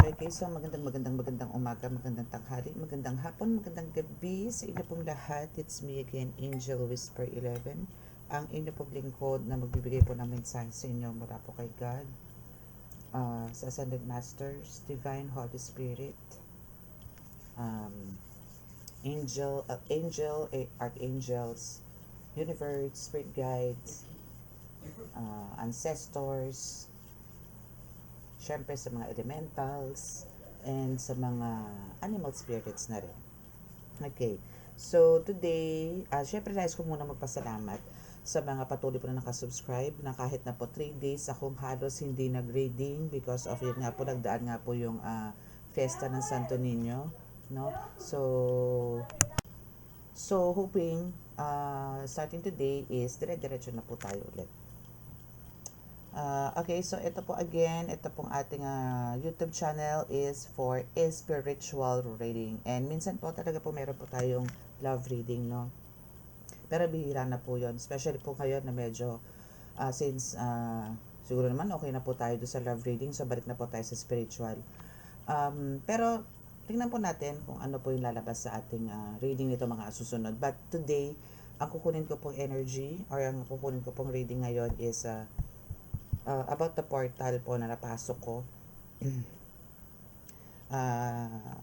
Okay, so magandang umaga, magandang tanghali, magandang hapon, magandang gabi sa inyo pong lahat. It's me again, Angel Whisper 11, ang inyo pong lingkod na magbibigay po ng mensahe sa inyo mula po kay God, sa Ascended Masters, Divine Holy Spirit, um, Archangels, Universe, Spirit Guides, Ancestors, syempre sa mga elementals, and sa mga animal spirits na rin. Okay. So, today, syempre nais ko muna magpasalamat sa mga patuloy po na nakasubscribe na kahit na po 3 days akong halos hindi nag-reading because of yun nga po, nagdaan nga po yung Fiesta ng Santo Niño. No? So hoping starting today is dire-diretso na po tayo ulit. Okay, so ito po again, ito pong ating YouTube channel is for spiritual reading. And minsan po talaga po meron po tayong love reading, no? Pero bihira na po yon, especially po kayo na medyo, since siguro naman okay na po tayo doon sa love reading, so balik na po tayo sa spiritual. Pero tingnan po natin kung ano po yung lalabas sa ating reading nito mga susunod. But today, ang kukunin ko pong energy or ang kukunin ko pong reading ngayon is about the portal po na napasok ko. uh,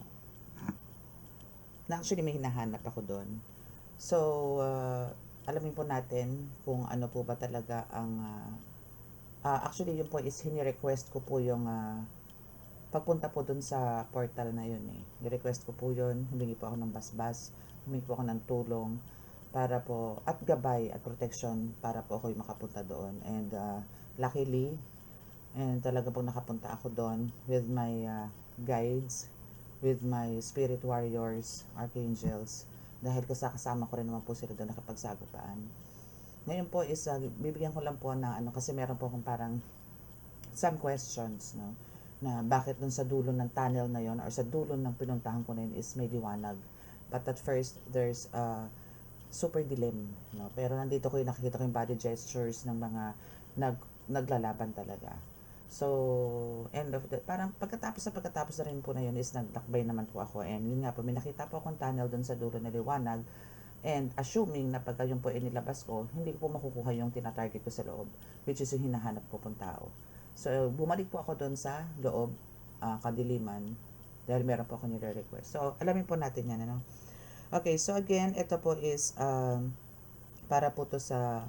na actually may hinahanap ako doon. So, alamin po natin kung ano po ba talaga ang actually yun po is hini-request ko po yung pagpunta po dun sa portal na yun eh. Ni-request ko po yun, humingi po ako ng basbas, humingi po ako ng tulong para po, at gabay at protection para po ako yung makapunta doon. And luckily, and talaga pong nakapunta ako doon with my guides, with my spirit warriors, archangels, dahil kasama ko rin naman po sila doon nakapagsagupaan. Ngayon po is bibigyan ko lang po ng ano, kasi meron po akong parang some questions, no, na bakit dun sa dulo ng tunnel na yon or sa dulo ng pinuntahan ko na yun is may liwanag, but at first there's super dilim, no, pero nandito ko yung nakikita ko yung body gestures ng mga naglalaban talaga. So, end of the, parang pagkatapos na rin po na yun is naglakbay naman po ako, and yun nga po, may nakita po akong tunnel dun sa dulo na liwanag, and assuming na pagka yung po inilabas ko, hindi ko po makukuha yung tinatarget ko sa loob, which is yung hinahanap ko pong tao. So, bumalik po ako doon sa loob, kadiliman, dahil meron po ako nire-request. So, alamin po natin yan, ano? Okay, so again, ito po is, para po to sa,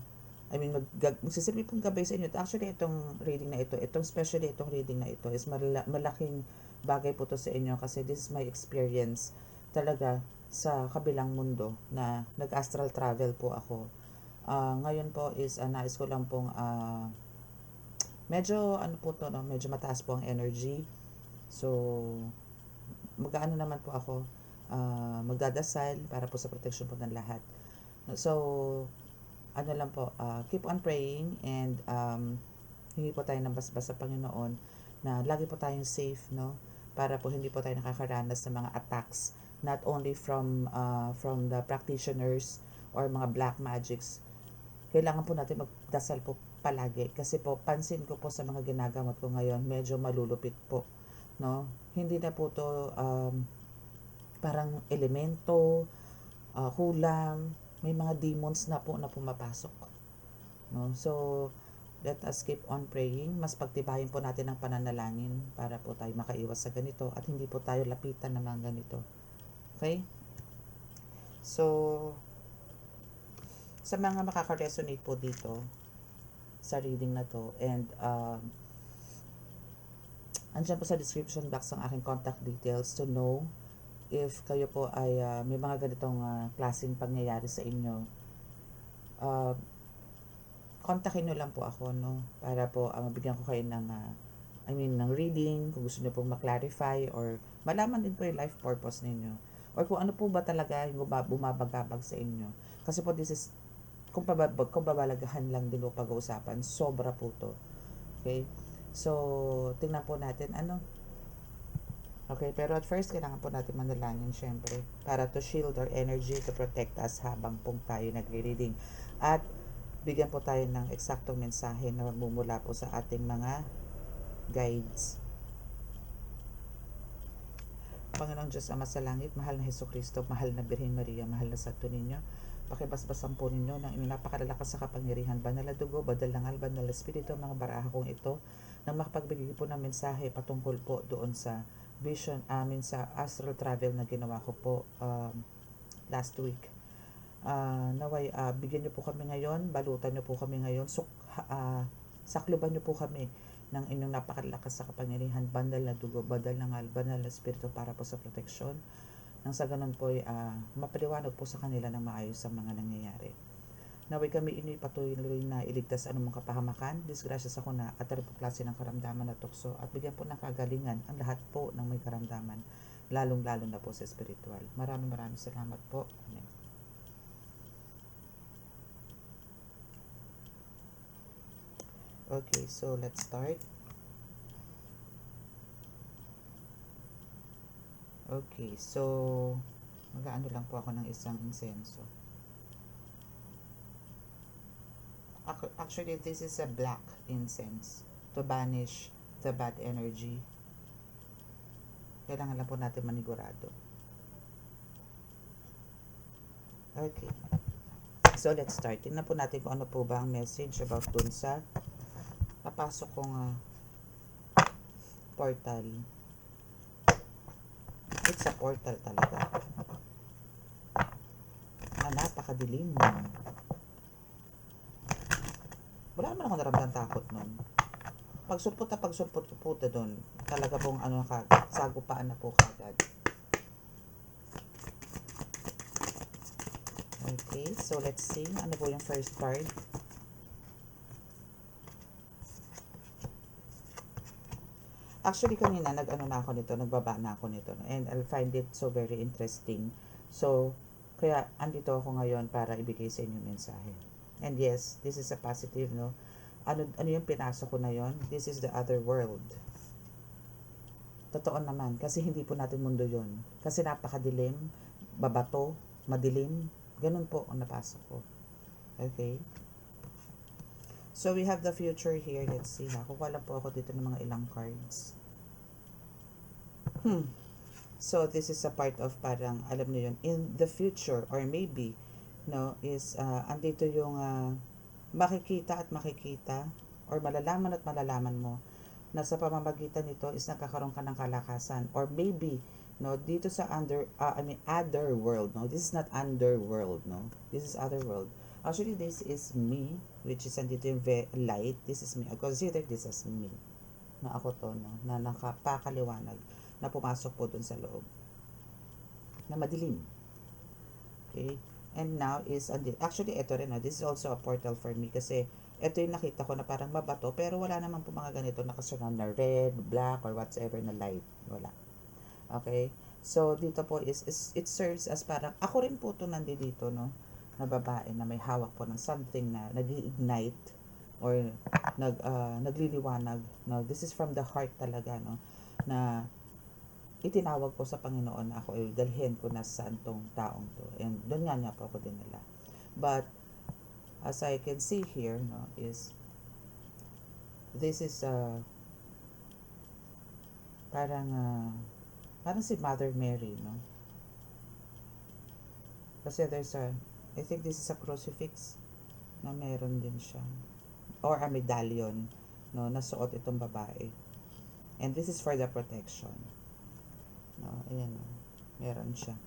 magsisilbi pong gabay sa inyo. Actually, itong reading na ito, especially itong reading na ito, is malaking bagay po to sa inyo kasi this is my experience talaga sa kabilang mundo na nag-astral travel po ako. Ngayon po is, nais ko lang pong, medyo ano po to, no? Medyo mataas po ang energy. So, mag-ano naman po ako, magdadasal para po sa protection po ng lahat. So, ano lang po, keep on praying, and hingi po tayo ng basbas sa Panginoon na lagi po tayong safe, no? Para po hindi po tayo nakakaranas ng mga attacks, not only from the practitioners or mga black magics. Kailangan po natin magdasal po palagi kasi po pansin ko po sa mga ginagamot ko ngayon, medyo malulupit po, no? Hindi na po to parang elemento, kulam, may mga demons na po na pumapasok, no? So let us keep on praying. Mas pagtibayin po natin ang pananalangin para po tayo makaiwas sa ganito at hindi po tayo lapitan ng mga ganito. Okay? So, sa mga makaka-resonate po dito sa reading na to, and andyan po sa description box ang aking contact details to know if kayo po ay may mga ganitong klaseng pangyayari sa inyo. Kontakin nyo lang po ako, no, para po mabigyan ko kayo ng ng reading kung gusto nyo pong maklarify or malaman din po yung life purpose ninyo or kung ano po ba talaga yung bumabagabag sa inyo. Kasi po this is, kung babalagahan lang din po pag-uusapan, sobra po to. Okay? So, tingnan po natin ano. Okay, pero at first, kailangan po natin manalangin syempre para to shield our energy, to protect us habang pong tayo nagre-reading. At bigyan po tayo ng eksaktong mensahe na magmumula po sa ating mga guides. Panginoong Diyos Ama sa langit, mahal na Hesus Kristo, mahal na Birhen Maria, mahal na Santo Niño, pakibasbasan po ninyo ng inyong napakalalakas sa kapangyarihan, banal na dugo, badal ng alban, banal na espiritu, mga baraha kong ito, nang makapagbigay po ng mensahe patungkol po doon sa vision amin sa astral travel na ginawa ko po last week. Naway, bigyan niyo po kami ngayon, balutan niyo po kami ngayon, sakluban niyo po kami ng inyong napakalakas sa kapangyarihan, bandal na dugo, badal ng banal na espiritu para po sa proteksyon. Nang sa ganun po mapaliwanag po sa kanila ng maayos sa mga nangyayari. Naway kami inyo'y patuloy na iligtas anumang kapahamakan, disgrasya sa kuna at po klase ng karamdaman at tukso at bigyan po ng kagalingan ang lahat po ng may karamdaman, lalong-lalo na po sa spiritual. Maraming salamat po. Amen. Okay, so let's start. Okay, so mag-aano lang po ako ng isang insenso. Actually, this is a black incense to banish the bad energy. Kailangan lang po natin manigurado. Okay. So, let's start. Tingnan po natin kung ano po ba ang message about dun sa napasok kong portal. It's a portal talaga. Napakadilim. Wala naman ako naramdaman takot nun. Pagsulpot ko po doon, talaga pong sagupaan na po kagad. Okay, so let's see. Ano po yung first card? Actually, kanina nagbaba na ako nito. And I'll find it so very interesting. So, kaya andito ako ngayon para ibigay sa inyo mensahe. And yes, this is a positive, no? Ano yung pinasok ko na yon? This is the other world. Totoo naman, kasi hindi po natin mundo yon. Kasi napakadilim, babato, madilim. Ganun po ang napasok ko. Okay? So, we have the future here. Let's see ha. Kukuha lang po ako dito ng mga ilang cards. So, this is a part of parang, alam niyo yun, in the future, or maybe, no, is, andito yung makikita, or malalaman mo, na sa pamamagitan nito is nagkakaroon ka ng kalakasan. Or maybe, no, dito sa other world, no, this is not underworld, no, this is other world. Actually, this is me, which is andito yung light. This is me. I consider this as me. Na ako to, no? Na nakapakaliwanag. Na pumasok po dun sa loob. Na madilim. Okay? And now is, actually, ito rin, no? This is also a portal for me. Kasi, ito yung nakita ko na parang mabato. Pero wala naman po mga ganito nakasunod na red, black, or whatsoever na light. Wala. Okay? So, dito po is it serves as parang, ako rin po ito nandito, no? Na babae na may hawak po ng something na nag-ignite or nagliliwanag, no? This is from the heart talaga, no? Na itinawag ko sa Panginoon na ako ay dalhin ko na sa antong taong to, and doon nga niya po ako dinala. But as I can see here, no, is this is parang si Mother Mary, no? Kasi there's I think this is a crucifix na meron din siya. Or a medallion, no, nasuot itong babae. And this is for the protection. No, ayan, no. Meron siya.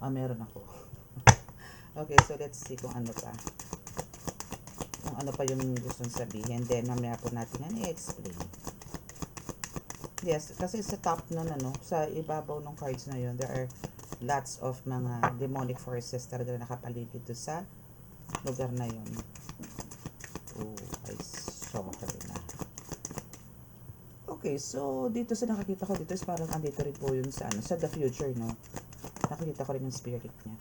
Meron ako. Okay, so let's see kung ano pa. Kung ano pa yung gustong sabihin. Then, mamaya po natin yan i-explain. Yes, kasi sa top nun, sa ibabaw ng cards na yun, there are lots of mga demonic forces talaga nakapaligid to sa lugar na yun. Oh, I saw ka rin na. Okay, so dito sa nakakita ko dito is parang andito rin po yun sa sa the future, no? Nakikita ko rin yung spirit niya.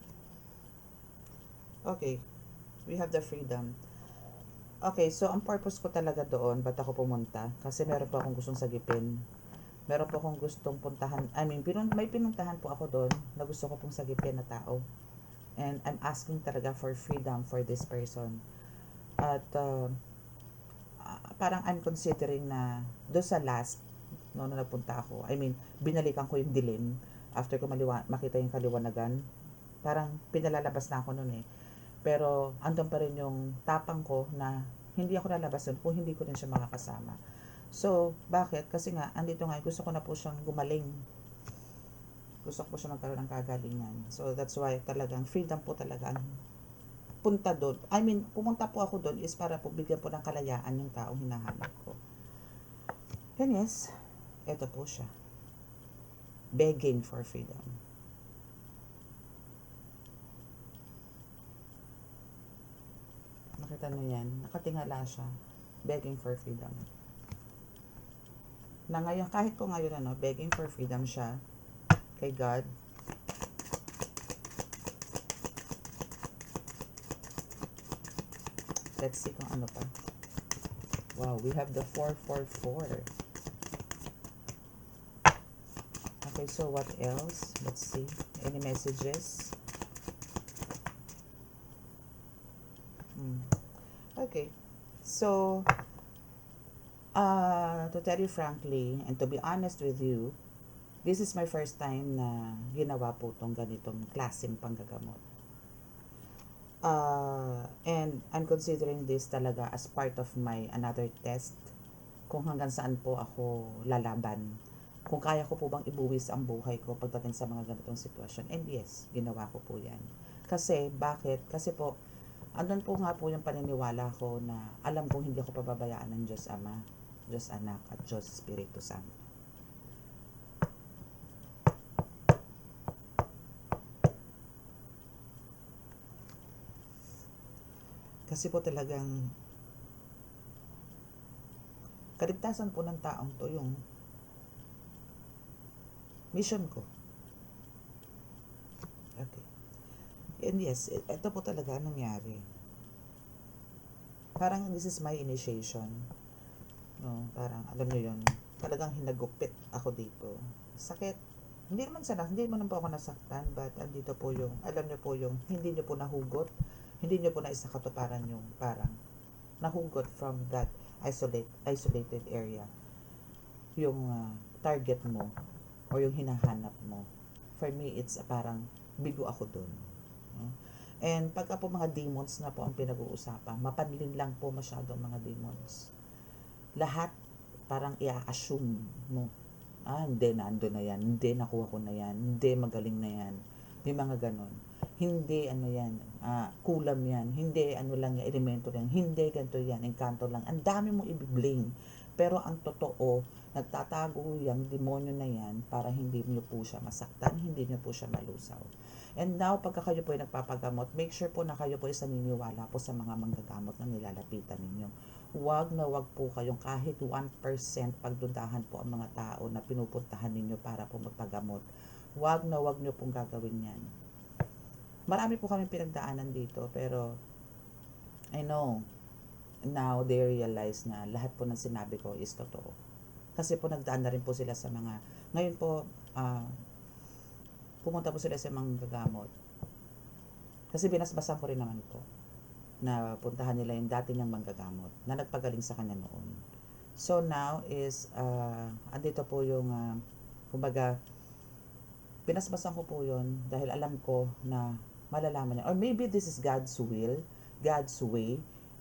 Okay, we have the freedom. Okay, so ang purpose ko talaga doon, ba't ako pumunta? Kasi meron po akong gustong sagipin. Meron po akong gustong puntahan. May pinuntahan po ako doon na gusto ko pong sagipin na tao. And I'm asking talaga for freedom for this person. At parang I'm considering na do sa last, no, na nagpunta ako, I mean, binalikan ko yung dilim after ko makita yung kaliwanagan. Parang pinalalabas na ako nun eh. Pero andun pa rin yung tapang ko na hindi ako lalabas nun kung hindi ko rin siya makakasama. So, bakit? Kasi nga, andito nga, gusto ko na po siyang gumaling. Gusto ko po siya magkaroon ng kagalingan. So, that's why talagang freedom po talaga ang punta doon. I mean, pumunta po ako doon is para po bigyan po ng kalayaan yung taong hinahanap ko. And yes, eto po siya. Begging for freedom. Nakita nyo yan? Nakatingala siya. Begging for freedom. Na ngayon, kahit po ngayon begging for freedom siya kay God. Let's see kung ano pa. Wow, we have the 444. Okay, so what else? Let's see. Any messages? Okay. So, to tell you frankly, and to be honest with you, this is my first time na ginawa po itong ganitong klaseng panggagamot. And I'm considering this talaga as part of my another test kung hanggang saan po ako lalaban. Kung kaya ko po bang ibuwis ang buhay ko pagdating sa mga ganitong sitwasyon. And yes, ginawa ko po yan. Kasi, bakit? Kasi po, andun po nga po yung paniniwala ko na alam kong hindi ako pababayaan ng Diyos Ama, Diyos Anak, at Diyos Espiritu Santo. Kasi po talagang kaligtasan po ng taong to yung mission ko. Okay. And yes, ito po talaga nangyari. Parang this is my initiation. No, parang alam niyo yon. Talagang hinagupit ako dito. Sakit. Hindi naman po ako nasaktan, but andito po yung, alam niyo po yung, hindi niyo po nahugot, hindi niyo po naisakatuparan yung parang nahugot from that isolated area. Yung target mo o yung hinahanap mo. For me, it's parang bigo ako dun. No? And pagka po mga demons na po ang pinag-uusapan, mapanlin lang po masyado ang mga demons. Lahat parang i-assume mo. Hindi, nando na yan. Hindi, nakuha ko na yan. Hindi, magaling na yan. May mga ganon. Hindi, yan. Kulam yan. Hindi, lang yan. Elemento lang. Hindi, ganito yan. Engkanto lang. Ang dami mong i-blame. Pero ang totoo, nagtatago yung demonyo na yan para hindi nyo po siya masaktan, hindi nyo po siya malusaw. And now, pagka kayo po ay nagpapagamot, make sure po na kayo po ay naniniwala po sa mga manggagamot na nilalapitan ninyo. Wag na wag po kayong kahit 1% pagdudahan po ang mga tao na pinupuntahan ninyo para po magpagamot. Wag na wag nyo pong gagawin yan. Marami po kami pinagdaanan dito, pero I know, now they realize na lahat po ng sinabi ko is totoo. Kasi po nagdaan na rin po sila sa mga, ngayon po, pumunta po sila sa mga gagamot. Kasi binasbasan ko rin naman po na puntahan nila yung dati niyang manggagamot na nagpagaling sa kanya noon. So now is, andito po yung, kumbaga, binasbasan ko po yun dahil alam ko na malalaman niya. Or maybe this is God's will, God's way,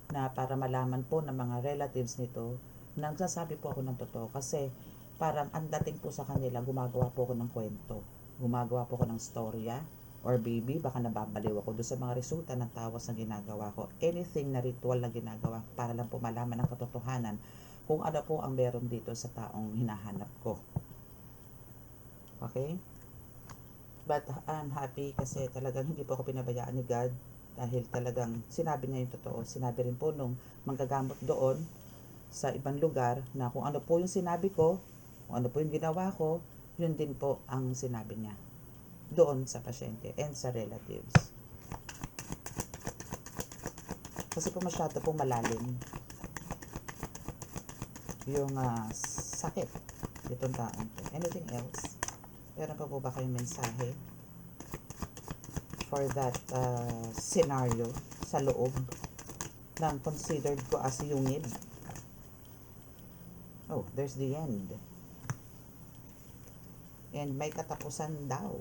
na para malaman po ng mga relatives nito, nagsasabi po ako ng totoo. Kasi parang ang dating po sa kanila, gumagawa po ako ng kwento. Gumagawa po ako ng storya. Or baby, baka nababaliw ako doon sa mga resulta ng tawas na ginagawa ko. Anything na ritual na ginagawa para lang po malaman ng katotohanan kung ano po ang meron dito sa taong hinahanap ko. Okay? But I'm happy kasi talagang hindi po ako pinabayaan ni God dahil talagang sinabi niya yung totoo. Sinabi rin po nung manggagamot doon sa ibang lugar na kung ano po yung sinabi ko, kung ano po yung ginawa ko, yun din po ang sinabi niya doon sa pasyente and sa relatives. Kasi po masyado po malalim yung sakit itong taon po. Anything else? Meron pa po ba kayong mensahe for that scenario sa loob ng considered ko as yungid? Oh, there's the end. And may katapusan daw.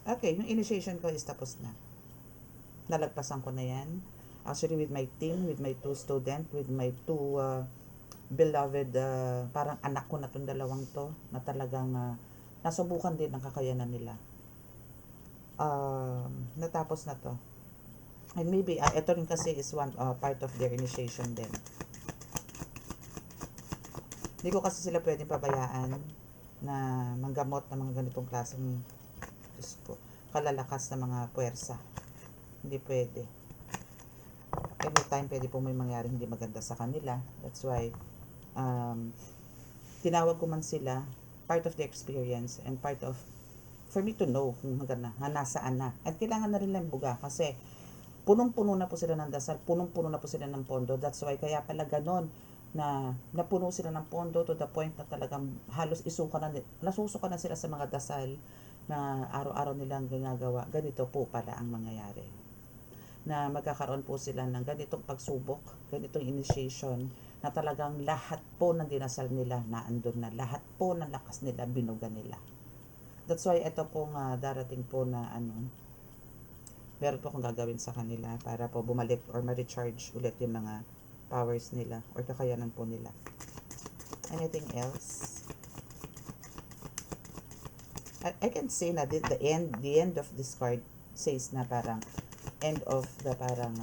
Okay, yung initiation ko is tapos na. Nalagpasan ko na yan. Actually, with my team, with my 2 student, with my 2 beloved, parang anak ko na itong dalawang to, na talagang nasubukan din ang kakayanan nila. Natapos na to. And maybe, ito rin kasi is one part of their initiation din. Hindi ko kasi sila pwedeng pabayaan na manggamot ng mga ganitong klaseng, Diyos ko, kalalakas na mga puwersa. Hindi pwede. Anytime pwede pong may mangyari hindi maganda sa kanila. That's why, tinawag ko man sila, part of the experience and part of, for me to know kung hanggang na, nasaan na. At kailangan na rin lang buga kasi punong-puno na po sila ng dasal, punong-puno na po sila ng pondo. That's why kaya pala ganon na napuno sila ng pondo to the point na talagang halos nasusuka na sila sa mga dasal na araw-araw nilang ginagawa. Ganito po pala ang mangyayari. Na magkakaroon po sila ng ganitong pagsubok, ganitong initiation, na talagang lahat po ng dinasal nila naandun na. Lahat po ng lakas nila, binuga nila. That's why ito pong darating po na meron po akong gagawin sa kanila para po bumalik or ma-recharge ulit yung mga powers nila or kakayanan po nila. Anything else? I can say na the end of this card says na parang end of the parang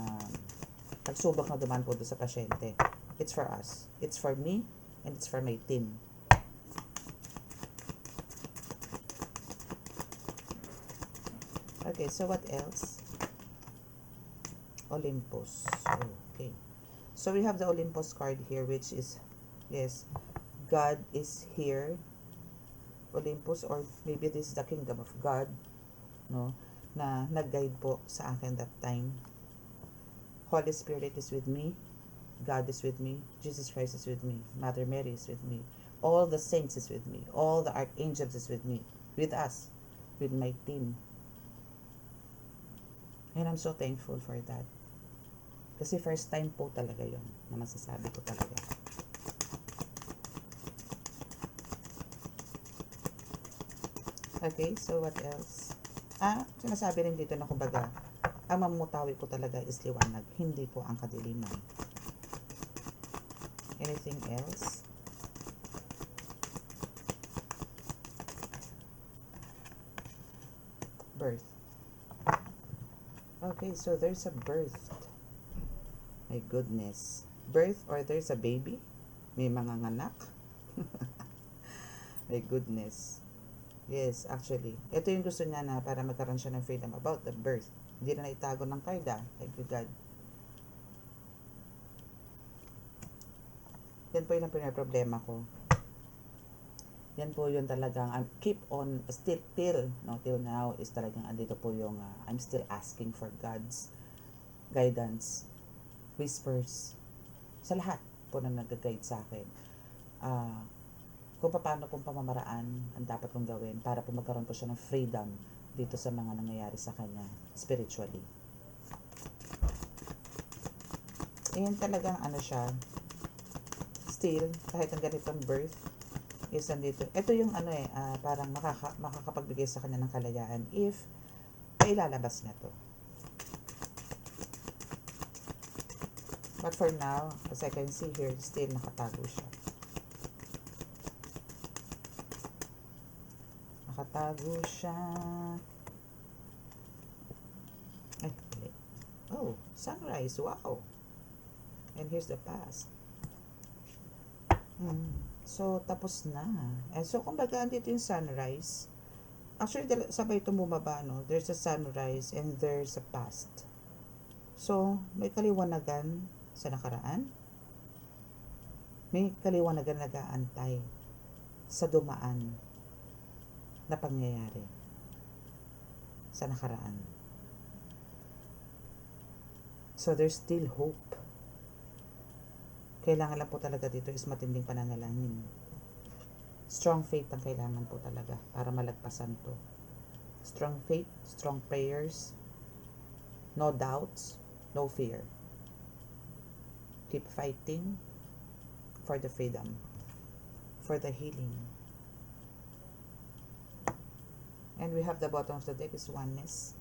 pagsubok na dumaan po doon sa pasyente. It's for us. It's for me and it's for my team. Okay, so what else? Olympus. Okay. So we have the Olympus card here, which is, yes, God is here. Olympus, or maybe this is the kingdom of God, no? Na nag-guide po sa akin that time. Holy Spirit is with me. God is with me. Jesus Christ is with me. Mother Mary is with me. All the saints is with me. All the archangels is with me. With us. With my team. And I'm so thankful for that. Kasi first time po talaga yon na masasabi ko talaga. Okay, so what else? Sinasabi rin dito na kumbaga, ang mamutawi ko talaga is liwanag, hindi po ang kadiliman. Anything else? Birth. Okay, so there's a birth. My goodness. Birth or there's a baby? May mga nganak? My goodness. Yes, actually. Ito yung gusto niya na para magkaroon siya ng freedom about the birth. Hindi na naitago ng karda. Thank you, God. Yan po yung problema ko. Yan po yung talagang keep on still till now is talagang andito po yung I'm still asking for God's guidance, whispers sa lahat po na nag-guide sa akin. Kung paano pong pamamaraan ang dapat kong gawin para po magkaroon po siya ng freedom dito sa mga nangyayari sa kanya spiritually. Ayan talagang siya, still, kahit ang ganitong birth, is nandito. Ito yung parang makakapagbigay sa kanya ng kalayaan if ilalabas na to. But for now, as I can see here, still nakatago siya. Nakatago siya. Oh, sunrise. Wow. And here's the past. So, tapos na. And so, kumbaga, andito yung sunrise. Actually, sabay itong bumaba, no? There's a sunrise and there's a past. So, may kaliwanagan sa nakaraan. May kaliwanagan nag-aantay sa dumaan na pangyayari sa nakaraan. So, there's still hope. Kailangan lang po talaga dito is matinding pananalangin. Strong faith ang kailangan po talaga para malagpasan to. Strong faith, strong prayers, no doubts, no fear. keep fighting for the freedom, for the healing. And we have the bottom of the deck is oneness.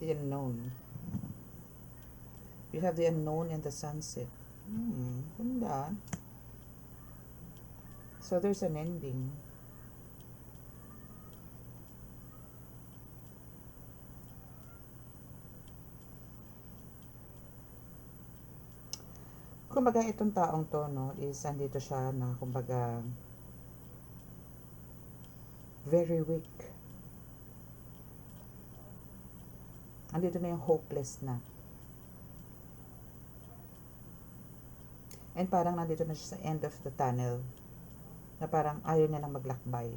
The unknown. You have the unknown and the sunset. Ganda. So there's an ending. Kumbaga itong taong to, no, is andito siya na kumbaga very weak. Andito na yung hopeless na. And parang nandito na siya sa end of the tunnel. Na parang ayaw niya nang maglakbay.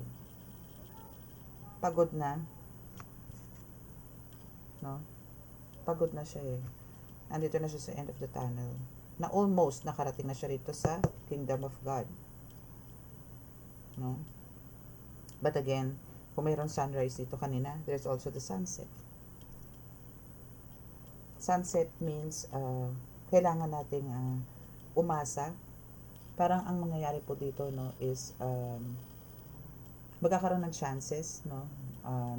Pagod na. No? Pagod na siya eh. Andito na siya sa end of the tunnel. Na almost nakarating na siya rito sa Kingdom of God. No? But again, kung mayroong sunrise dito kanina, there's also the sunset. Sunset means kailangan nating umasa. Parang ang mangyayari po dito, no, is magkakaroon ng chances, no,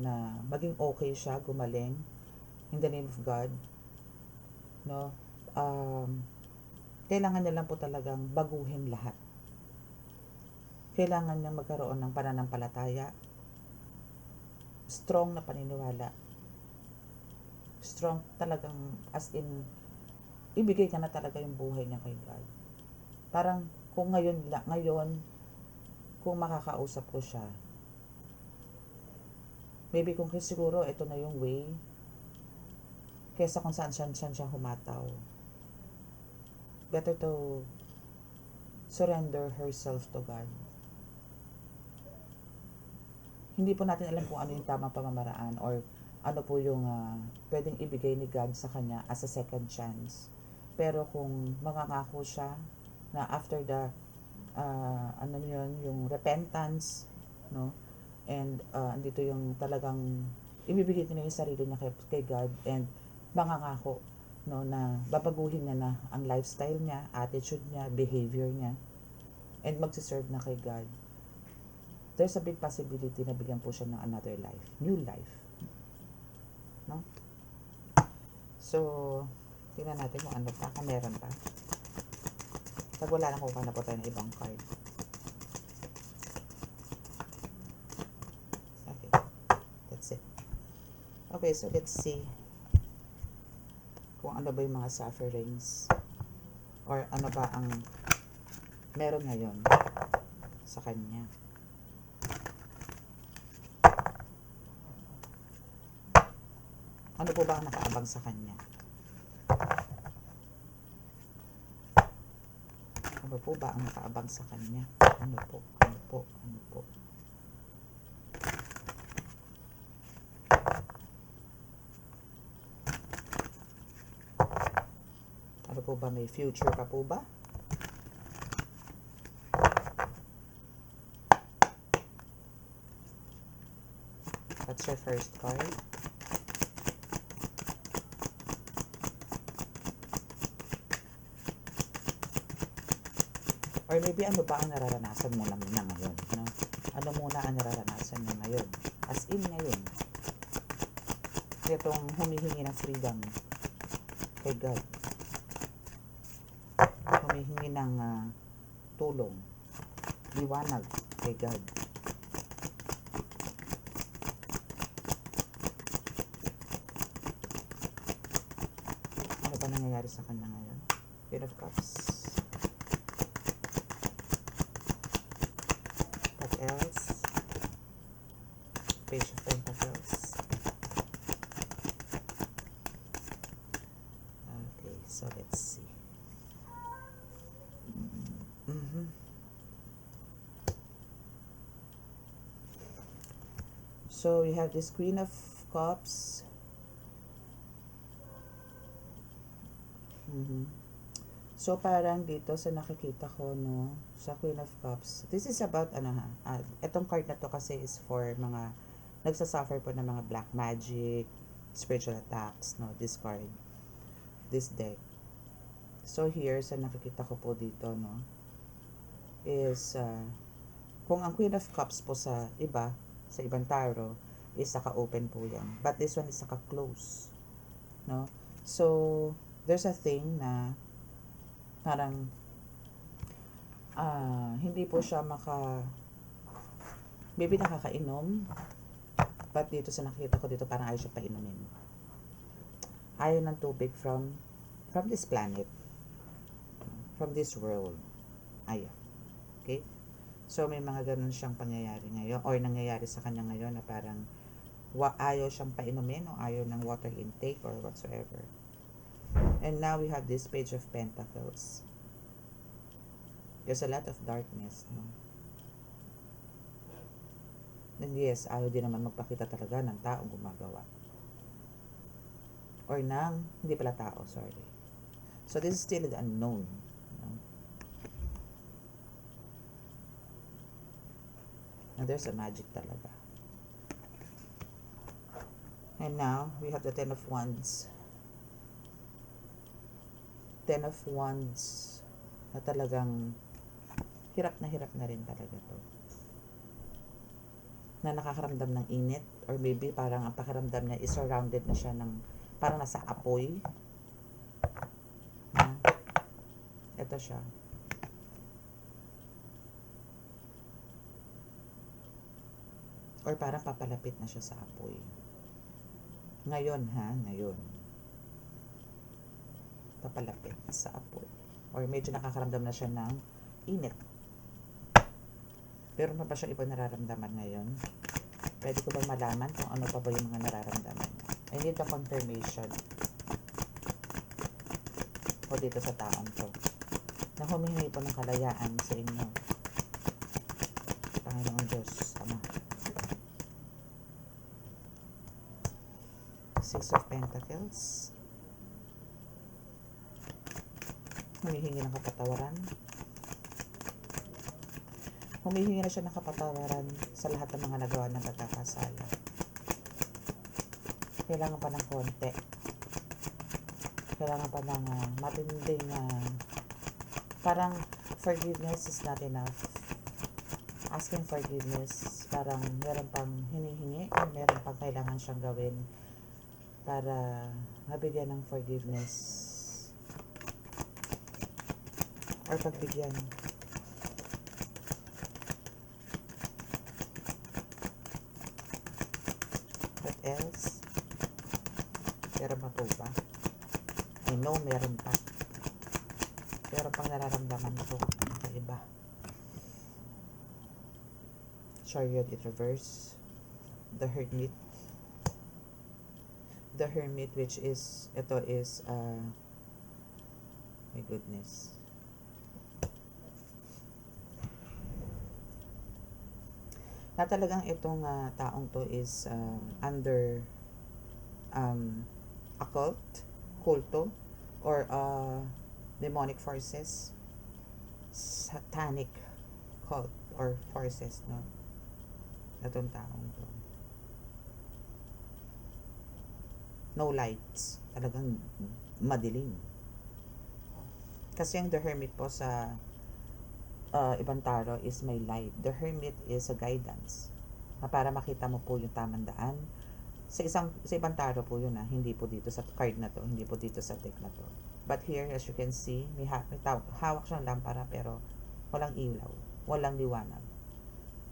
na maging okay siya, gumaling in the name of God, no. Kailangan niya lang po talagang baguhin lahat. Kailangan niya magkaroon ng pananampalataya, strong na paniniwala, strong talagang, as in, ibigay ka na talaga yung buhay niya kay God. Parang, kung ngayon, kung makakausap ko siya, maybe kung siguro, ito na yung way, kesa kung saan siya humataw. Better to surrender herself to God. Hindi po natin alam kung ano yung tamang pamamaraan or ano po yung pwedeng ibigay ni God sa kanya as a second chance. Pero kung mangangako siya na after the yung repentance, no, and andito yung talagang ibibigay niya yung sarili niya kay God and mangangako, no, na babaguhin niya na ang lifestyle niya, attitude niya, behavior niya, and magsiserve na kay God. There's a big possibility na bigyan po siya ng another life, new life, no? So, tingnan natin kung ano pa, kung meron pa. Pag wala na, kukuha na po tayo ng ibang card. Okay, that's it. Okay, so let's see kung ano ba yung mga sufferings or ano ba ang meron ngayon sa kanya. Ano po ba ang nakaabang sa kanya? Ano po ba ang nakaabang sa kanya? Ano po? Ano po? Ano po? Ano po ba? May future pa po ba? That's your first card. Or maybe ano ba ang nararanasan mo lang niya ngayon, no? Ano muna ang nararanasan niya ngayon? As in ngayon. Itong humihingi ng freedom kay God. Humihingi ng tulong, liwanag kay God. Ano ba nangyayari sa kanya ngayon? Queen of Cups. Else, Page of Pentacles. Okay, so let's see. So we have this Queen of Cups. So parang dito sa nakikita ko, no, sa Queen of Cups, this is about etong card na to kasi is for mga nagsasuffer po ng mga black magic, spiritual attacks, no? Discard this deck. So here, sa nakikita ko po dito, no, is, kung ang Queen of Cups po sa iba, sa ibang tarot, is naka-open po yan. But this one is naka-close, no? So, there's a thing na parang, hindi po siya maybe nakakainom, but dito sa nakikita ko dito, parang ayaw siya painumin. Ayaw ng tubig from this planet, from this world. Ayaw. Okay? So, may mga ganun siyang pangyayari ngayon, or nangyayari sa kanya ngayon na parang ayaw siyang painumin o ayaw ng water intake or whatsoever. And now we have this Page of Pentacles. There's a lot of darkness, no? And yes, ayaw din naman magpakita talaga ng taong gumagawa. Or hindi pala tao, sorry. So, this is still the unknown. No? And there's a magic talaga. And now, we have the Ten of Wands. Ten of Wands na talagang hirap na rin talaga to. Na nakakaramdam ng init, or maybe parang ang pakiramdam niya is surrounded na siya ng parang nasa apoy. Na, ito siya. Or parang papalapit na siya sa apoy. Ngayon ngayon. Papalapit sa apoy. Or medyo nakakaramdam na siya ng init. Pero na ba siya ibang nararamdaman ngayon? Pwede ko bang malaman kung ano pa ba yung mga nararamdaman? I need the confirmation o dito sa taong to na humihingi po ng kalayaan sa inyo. Panginoon Diyos, Ama. Six of Pentacles. Humihingi ng kapatawaran. Humihingi na siya ng kapatawaran sa lahat ng mga nagawa ng pagkakasala. Kailangan pa ng konti. Kailangan pa ng matinding parang forgiveness is not enough. Asking forgiveness, parang meron pang hinihingi o meron pang kailangan siyang gawin para mabigyan ng forgiveness or pagbigyan. What else? Meron pa po ba? I know meron pa. Meron pang nararamdaman ko ang kaiba. Chariot in reverse. The Hermit. The Hermit, which is, ito is, my goodness. Na talagang itong taong to is under occult, kulto, or demonic forces, satanic cult or forces, no? Itong taong to. No lights. Talagang madilim. Kasi yung The Hermit po sa ibang tarot is may light. The Hermit is a guidance. Na para makita mo po yung tamang daan. Sa ibang tarot po yun hindi po dito sa card na to, hindi po dito sa deck na to. But here, as you can see, may hawak siyang lampara pero walang ilaw, walang liwanag.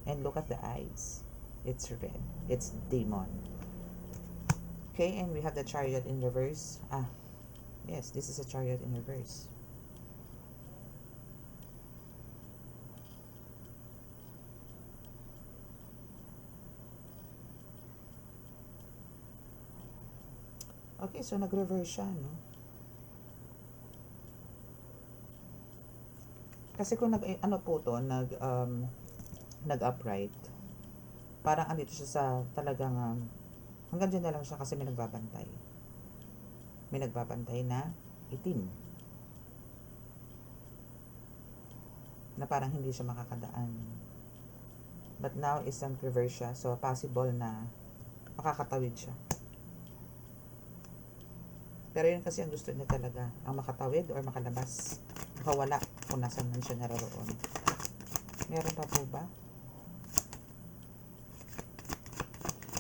And look at the eyes. It's red. It's demon. Okay, and we have the Chariot in reverse. Yes, this is a Chariot in reverse. Okay, so nag-reverse siya, no? Kasi kung nag-upright, parang andito siya sa talagang hanggang dyan na lang siya kasi may nagbabantay. May nagbabantay na itim. Na parang hindi siya makakadaan. But now is nag-reverse siya, so possible na makakatawid siya. Pero yun kasi ang gusto niya talaga, ang makatawid or makalabas, makawala kung nasan man siya naroon. Meron pa po ba?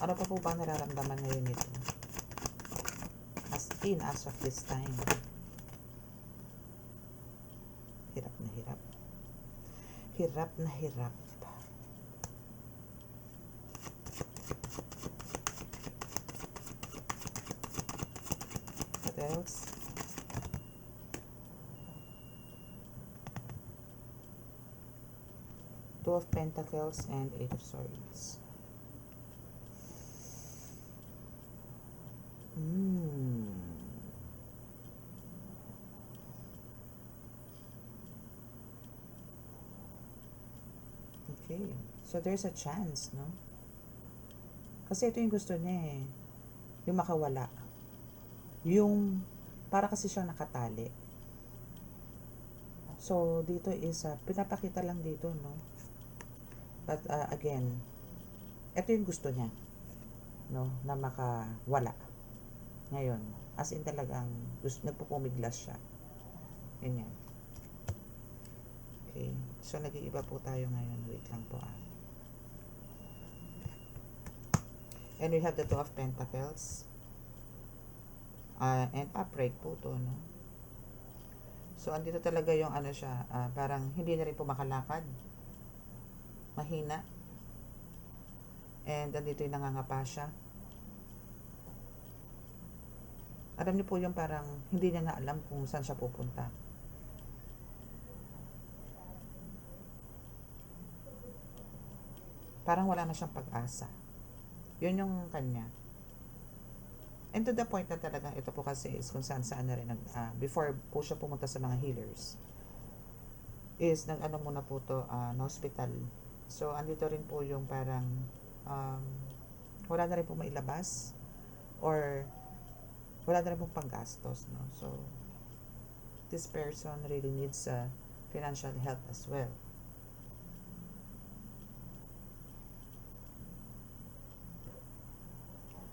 Ano pa po ba nararamdaman ngayon nito? As of this time. Hirap na hirap. Hirap na hirap. What else? Two of Pentacles and Eight of Swords. Okay. So, there's a chance, no? Kasi ito yung gusto niya eh. Yung makawala. Yung, para kasi siyang nakatali. So, dito is, pinapakita lang dito, no? But, again, ito yung gusto niya, no? Na makawala. Ngayon, as in talagang, nagpupumiglas siya. Ganyan. Okay. So, nag-iiba po tayo ngayon. Wait lang po And we have the Two of Pentacles. And upright po to, no? So, andito talaga yung ano siya, parang hindi na rin po makalakad. Mahina. And andito yung nangangapa siya. Alam niyo po yung parang hindi niya na alam kung saan siya pupunta. Parang wala na siyang pag-asa. Yun yung kanya. And to the point na talaga, ito po kasi is kung saan na rin, before po siya pumunta sa mga healers, is nag-ano muna po to, na hospital. So, andito rin po yung parang, wala na rin po mailabas, or wala na rin pong panggastos, no? So, this person really needs financial help as well.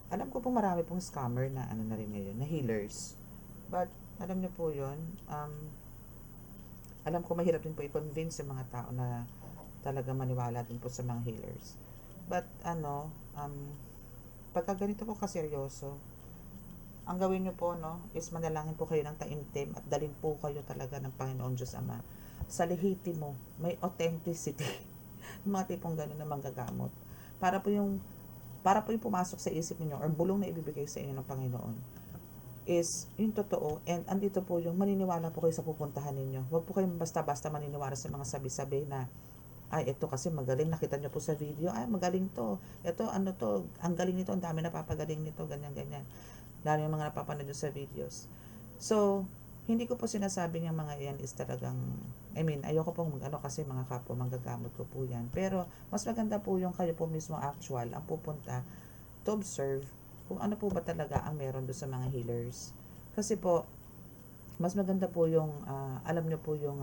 Alam ko po marami pong scammer na ano na rin ngayon, na healers. But, alam niyo po yun, alam ko mahirap din po i-convince yung mga tao na talaga maniwala din po sa mga healers. But, pagka ganito po kaseryoso, ang gawin nyo po, no, is manalangin po kayo ng taimtim at dalhin po kayo talaga ng Panginoon Diyos Ama. Sa lehitimo, may authenticity. Mga tipong gano'n na manggagamot. Para po yung pumasok sa isip niyo or bulong na ibibigay sa inyo ng Panginoon is yung totoo, and andito po yung maniniwala po kayo sa pupuntahan ninyo. Huwag po kayong basta-basta maniniwala sa mga sabi-sabi na ay, ito kasi magaling, nakita nyo po sa video, ay, magaling to, ito, ano to, ang galing nito, ang dami napapagaling nito, ganyan, ganyan. Lalo yung mga napapanood sa videos. So, hindi ko po sinasabing yung mga yan is talagang, ayoko pong kasi mga kapwa, manggagamot ko po yan. Pero, mas maganda po yung kayo po mismo actual, ang pupunta to observe kung ano po ba talaga ang meron doon sa mga healers. Kasi po, mas maganda po yung, alam nyo po yung,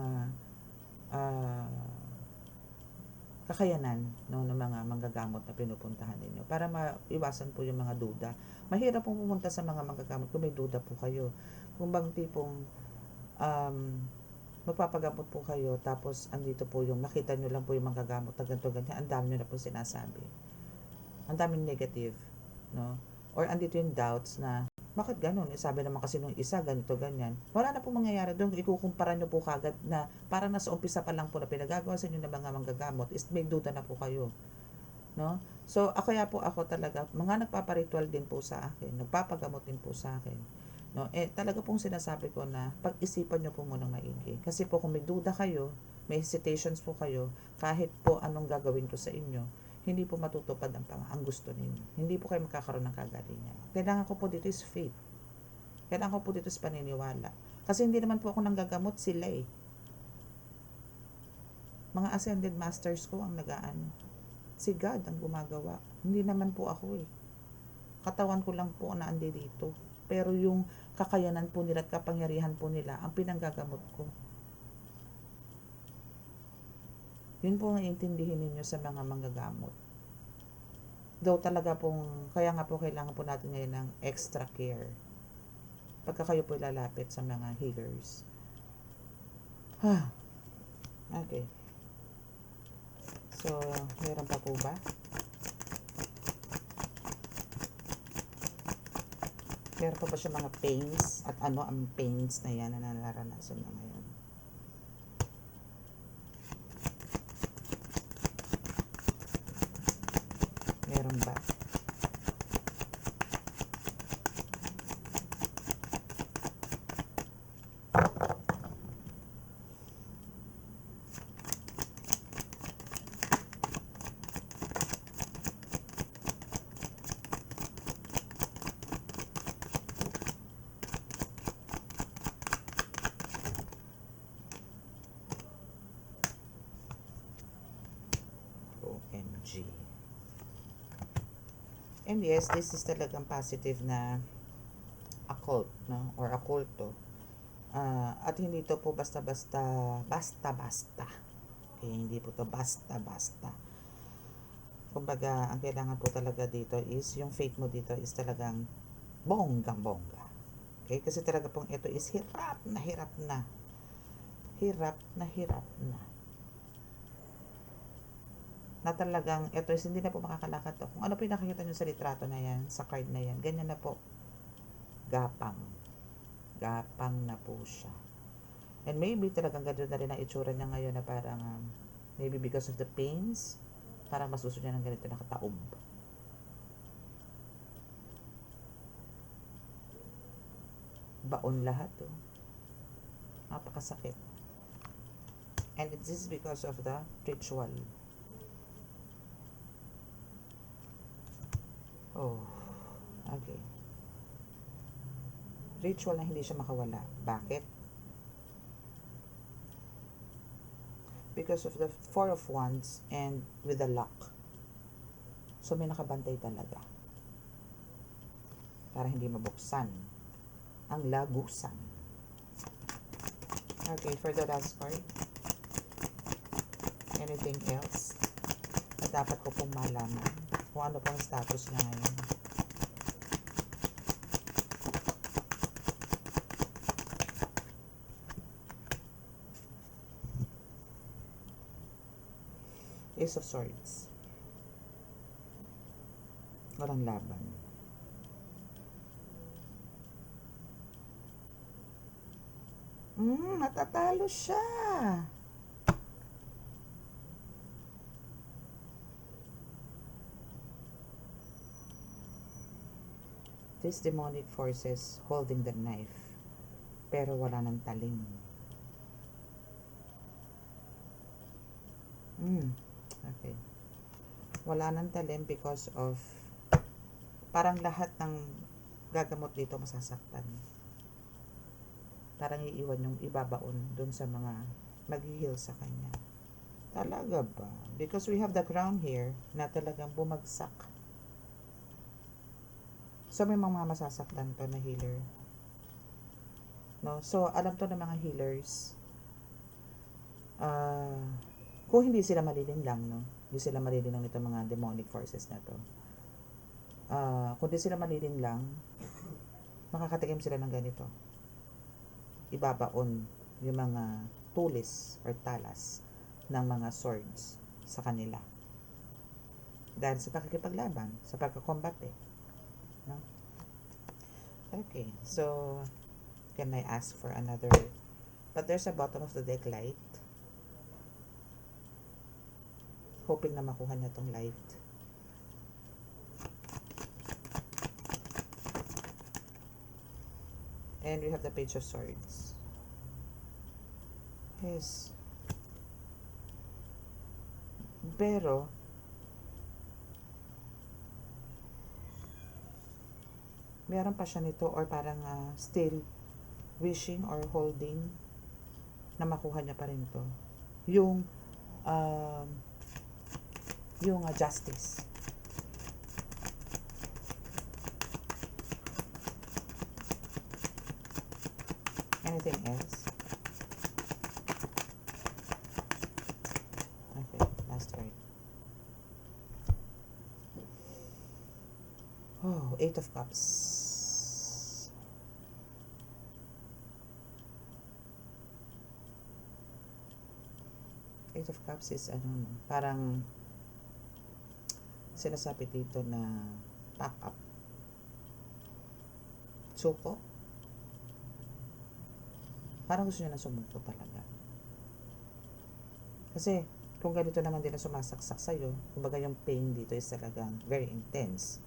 kakayanan ng mga manggagamot na pinupuntahan ninyo para maiwasan po yung mga duda. Mahirap pong pumunta sa mga manggagamot kung may duda po kayo. Kung bang tipong magpapagamot po kayo tapos andito po yung nakita nyo lang po yung manggagamot na ganito ganyan, ang dami nyo na po sinasabi. Ang daming negative, no? Or andito yung doubts na bakit ganun? Sabi naman kasi nung isa, ganito, ganyan. Wala na po mangyayari doon. Ikukumpara nyo po kagad na parang nasa umpisa pa lang po na pinagagawa sa inyo ng mga manggagamot is may duda na po kayo. No? So, kaya po ako talaga, mga nagpaparitual din po sa akin, nagpapagamot din po sa akin. No? Talaga pong sinasabi ko na pag-isipan nyo po munang maigi. Kasi po kung may duda kayo, may hesitations po kayo, kahit po anong gagawin ko sa inyo, hindi po matutupad ang gusto ninyo. Hindi po kayo magkakaroon ng kagalingan. Kailangan ko po dito is faith. Kailangan ko po dito is paniniwala. Kasi hindi naman po ako nanggagamot, sila eh. Mga ascended masters ko ang nagaan. Si God ang gumagawa. Hindi naman po ako eh. Katawan ko lang po na andi dito. Pero yung kakayanan po nila at kapangyarihan po nila ang pinanggagamot ko. Yun po ang intindihin ninyo sa mga manggagamot. Though talaga pong, kaya nga po kailangan po natin ngayon ng extra care. pagka kayo po lalapit sa mga healers. Okay. So, meron pa po ba? Meron pa ba siya mga pains? At ano ang pains na yan na nararanasan niya ngayon? Meron ba? OMG. And yes, this is talagang positive na occult, no? Or occulto. At hindi to po basta-basta. Okay, hindi po to basta-basta. Kumbaga, ang kailangan po talaga dito is, yung faith mo dito is talagang bonggang-bongga. Okay? Kasi talaga pong ito is hirap na hirap na. Hirap na hirap na. Na talagang, ito is hindi na po makakalakad to. Kung ano po yung nakikita nyo sa litrato na yan, sa card na yan, ganyan na po. Gapang. Gapang na po siya. And maybe talagang gano'n na rin ang itsura niya ngayon na parang, maybe because of the pains, parang masusunod niya ng ganito nakataob. Baon lahat, oh. Napakasakit. And it is because of the ritual. Oh, okay. Ritual na hindi siya makawala. Bakit? Because of the Four of Wands and with the lock. So, may nakabantay talaga. Para hindi mabuksan ang lagusan. Okay, for the last card. Anything else na dapat ko pong malaman? Kung ano pong status niya ngayon. Ace of Swords. Walang laban. Natatalo siya. These demonic forces holding the knife. Pero wala ng talim. Okay. Wala ng talim because of parang lahat ng gagamot dito masasaktan. Parang iiwan yung ibabaon dun sa mga mag-heal sa kanya. Talaga ba? Because we have the crown here na talagang bumagsak. So, may mga masasaktan to na healer. No? So, alam to ng mga healers. Kung hindi sila malilinlang, no? Hindi sila malilinlang nito mga demonic forces na to. Kung hindi sila malilinlang, makakatikim sila ng ganito. Ibabaon yung mga tulis or talas ng mga swords sa kanila. Dahil sa pakikipaglaban, sa pagkakombate. No? Okay, so, can I ask for another? But there's a bottom of the deck light. Hoping na makuha niya tong light. And we have the Page of Swords. Yes. Pero, meron pa siya nito or parang still wishing or holding na makuha niya pa rin to. Yung justice. Anything else? Okay, last card. Oh, Eight of Cups. Eight of Cups is parang sinasabi dito na pack up. Suko. Parang gusto niya na sumuko talaga. Kasi, kung ganito naman din na sumasaksak sa'yo, kumbaga yung pain dito is talagang very intense.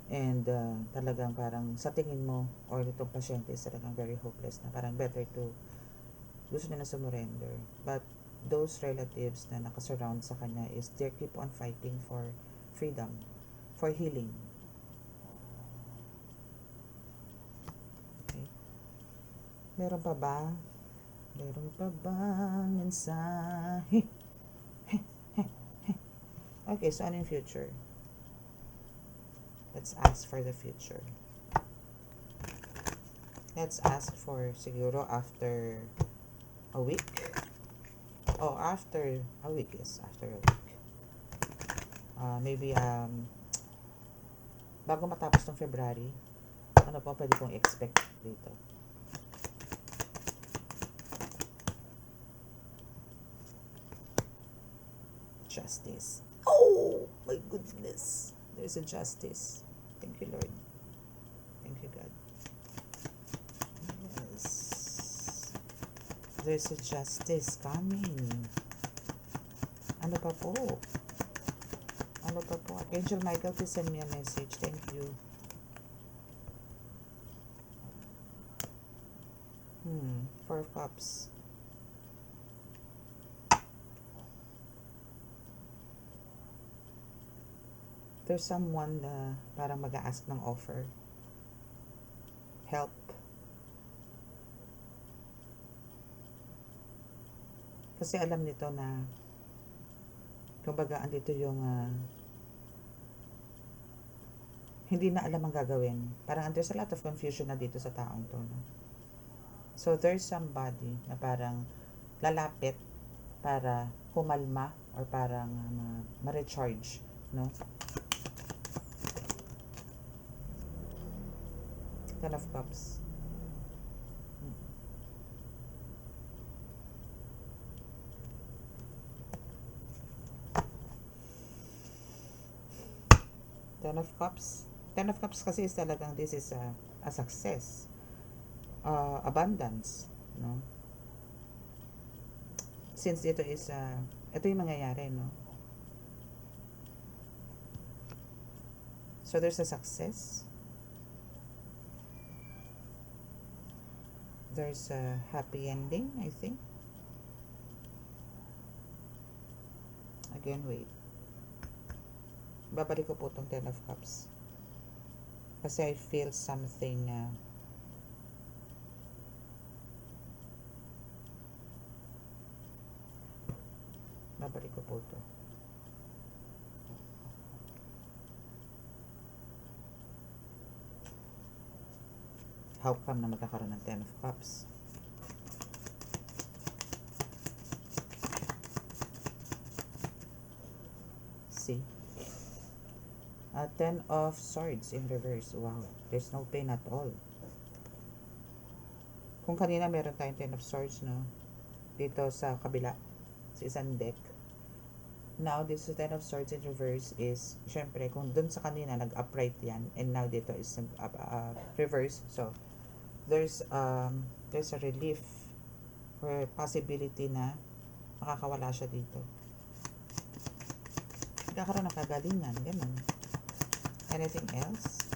And talagang parang sa tingin mo, or itong pasyente is talagang very hopeless na parang better to, gusto niya na sumurrender. But those relatives na nakasurround sa kanya is they keep on fighting for freedom, for healing. Okay. Meron pa ba? Meron pa bang mensahe? Okay, so ano yung future? Let's ask for the future. Let's ask for siguro after a week. Oh, after a week, yes, after a week. Maybe bago matapos ng February, ano pa pwede kong expect dito? Justice. Oh my goodness. There's a justice. Thank you, Lord. Thank you, God. Yes. There's a justice coming. Ano pa po? Ano pa po? Archangel Michael, please send me a message. Thank you. Four of Cups. There's someone na parang mag-a-ask ng offer. Help. Kasi alam nito na kumbaga andito yung hindi na alam ang gagawin. Parang there's a lot of confusion na dito sa taong to. No? So there's somebody na parang lalapit para kumalma or parang ma-recharge. No? Ten of Cups. Ten of Cups. Ten of Cups kasi is talagang this is a success. Abundance. No? Since ito is, ito yung mangyayari, no? So there's a success. There's a happy ending, I think. Again, wait. Babalik ko po itong Ten of Cups. Kasi I feel something babalik ko po ito. How come na magkakaroon ng Ten of Cups? See? Ten of Swords in reverse. Wow. There's no pain at all. Kung kanina meron tayong Ten of Swords, no? Dito sa kabila. Sa isang deck. Now, this Ten of Swords in reverse is, syempre, kung dun sa kanina, nag-upright yan. And now, dito is reverse. So, there's a relief or possibility na makakawala siya dito. Magkakaroon ng kagalingan. Ganun. Anything else?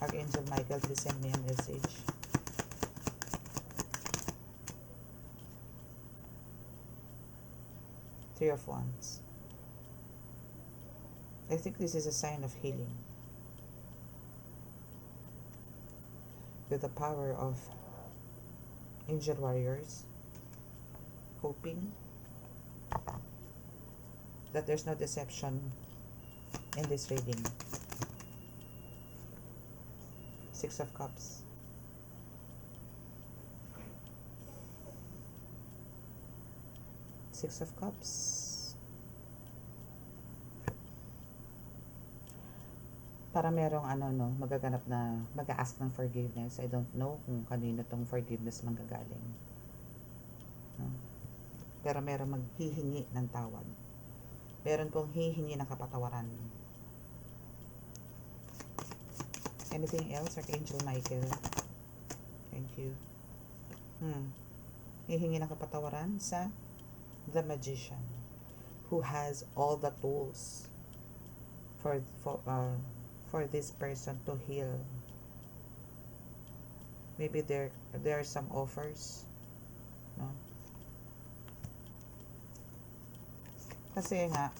Archangel Michael, please send me a message. Three of Wands. I think this is a sign of healing. With the power of angel warriors, hoping that there's no deception in this reading. Six of Cups. Six of Cups. Para merong magaganap na mag-a-ask ng forgiveness. I don't know kung kanino tong forgiveness manggagaling. No? pero meron maghihingi ng tawad. Meron pong hihingi ng kapatawaran. Anything else, Archangel Michael? Thank you. Hihingi ng kapatawaran sa the Magician, who has all the tools for this person to heal. Maybe there are some offers, no? Kasi nga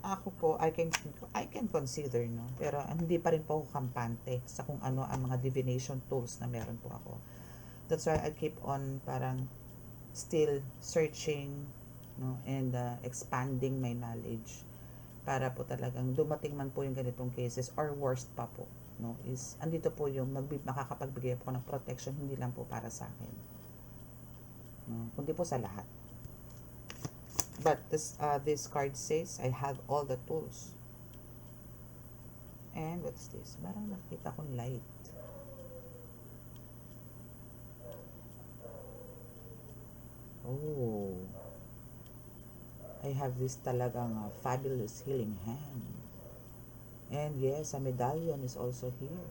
ako po, I can consider, no, pero hindi pa rin po ako kampante sa kung ano ang mga divination tools na meron po ako. That's why I keep on parang still searching, no, and expanding my knowledge para po talagang dumating man po yung ganitong cases, or worst pa po, no, is andito po yung makakapagbigay po ng protection, hindi lang po para sa akin, no, kundi po sa lahat. But this card says, I have all the tools. And what's this? Parang nakita kong light. Oh. I have this talagang fabulous healing hand. And yes, a medallion is also here.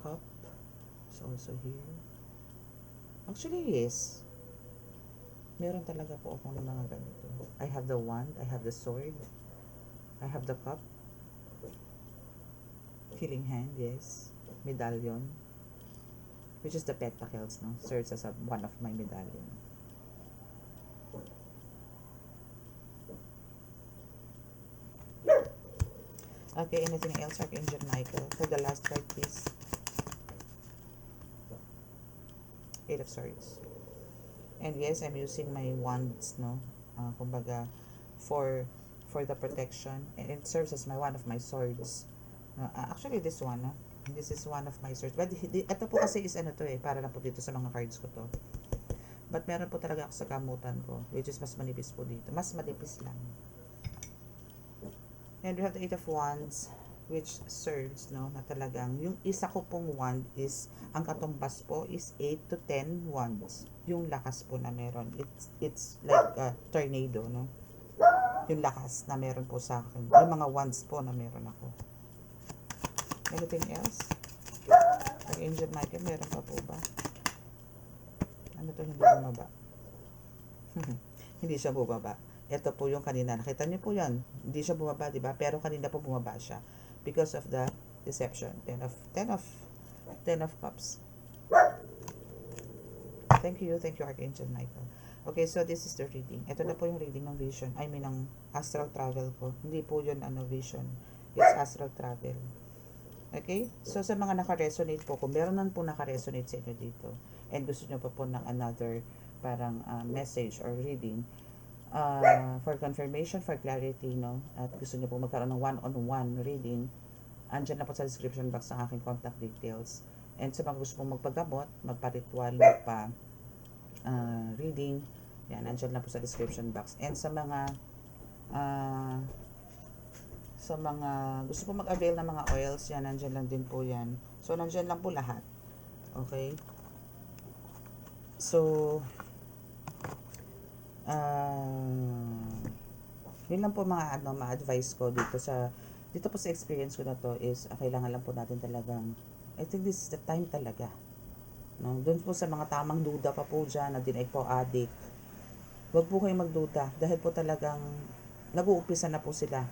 Cup is also here. Actually, yes. Meron talaga po akong mga ganito. I have the wand, I have the sword, I have the cup, healing hand, yes, medallion, which is the pentacles, no? Serves as one of my medallion. Okay, anything else, Archangel Michael? For the last card, please. Eight of Swords. And yes, I'm using my wands, no? Kumbaga, for the protection. And it serves as one of my swords. Actually, this one, this is one of my swords. But ito po kasi is ano to para lang po dito sa mga cards ko to. But meron po talaga ako sa gamutan ko, which is mas manipis po dito. Mas manipis lang. And we have the Eight of Wands, which serves, no, na talagang, yung isa ko pong wand is, ang katumbas po is 8 to 10 wands. Yung lakas po na meron. It's like a tornado, no? Yung lakas na meron po sa akin. Yung mga wands po na meron ako. Anything else? Archangel Michael, meron pa po ba? Ano to, hindi bumaba? Hindi siya bumaba. Ito po yung kanina. Nakita niyo po yan. Hindi siya bumaba, di ba? Pero kanina po bumaba siya. Because of the deception. 10 of cups. Thank you, Archangel Michael. Okay, so this is the reading. Ito na po yung reading ng vision. I mean, ng astral travel ko. Hindi po yun, vision. It's astral travel. Okay? So, sa mga naka-resonate po, kung meron man po naka-resonate sa inyo dito, and gusto nyo pa po ng another parang message or reading, for confirmation, for clarity, no, at gusto nyo po magkaroon ng one-on-one reading, andyan na po sa description box ang aking contact details. And sa mga gusto pong magpagamot, magpa-ritual, reading, yan, andyan na po sa description box. And sa mga gusto po mag-avail ng mga oils, yan, andyan lang din po yan. So, nandyan lang po lahat. Okay? So, yun lang po mga ma-advise ko dito po sa experience ko na to is kailangan lang po natin talagang, I think this is the time talaga, no? Doon po sa mga tamang duda pa po dyan na din ay po addict, wag po kayong magduda dahil po talagang nag-uumpisa na po sila,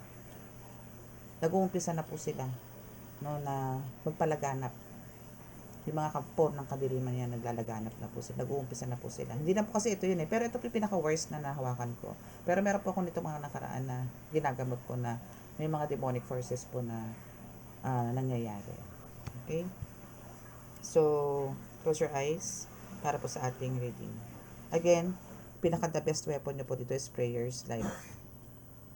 no, na magpalaganap. Yung mga kapor ng kadiliman yan, naglalaganap na po sila. Nag-uumpisa na po sila. Hindi na po kasi ito yun pero ito po yung pinaka-worst na nahawakan ko. Pero meron po ako nito mga nakaraan na ginagamot ko na may mga demonic forces po na nangyayari. Okay? So, close your eyes para po sa ating reading. Again, pinaka-the best weapon nyo po dito is prayers. Like,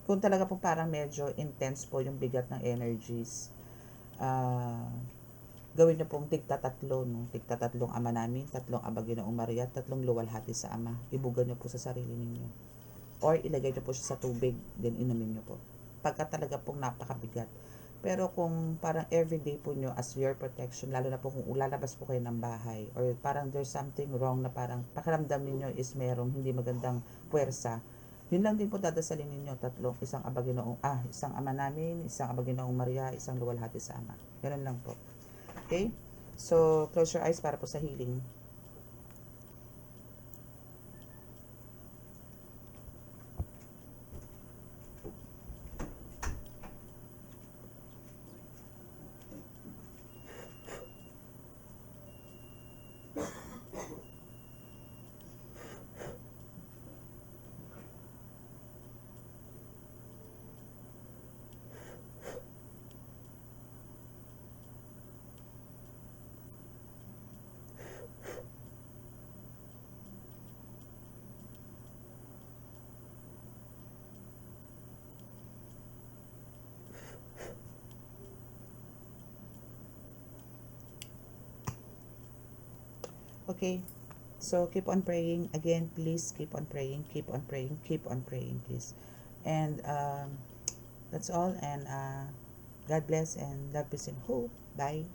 kung talaga po parang medyo intense po yung bigat ng energies, gawin niyo pong tigta-tatlo, no? Tigta-tatlong Ama Namin, 3 Aba Ginoong Maria, 3 luwalhati sa Ama. Ibugan niyo po sa sarili ninyo. Or ilagay niyo po siya sa tubig, then inumin niyo po. Pagka talaga pong napakabigat Pero kung parang everyday po nyo as your protection, lalo na po kung lalabas po kayo ng bahay, or parang there's something wrong na parang pakiramdam ninyo is merong hindi magandang puwersa, yun lang din po dadasalin ninyo, tatlong, isang Ama namin, isang Aba Ginoong Maria, isang luwalhati sa Ama. Ganun lang po. Okay? So, close your eyes para po sa healing. Okay? So, keep on praying. Again, please keep on praying, keep on praying, keep on praying, please. And that's all. And God bless and love, peace, and hope. Bye.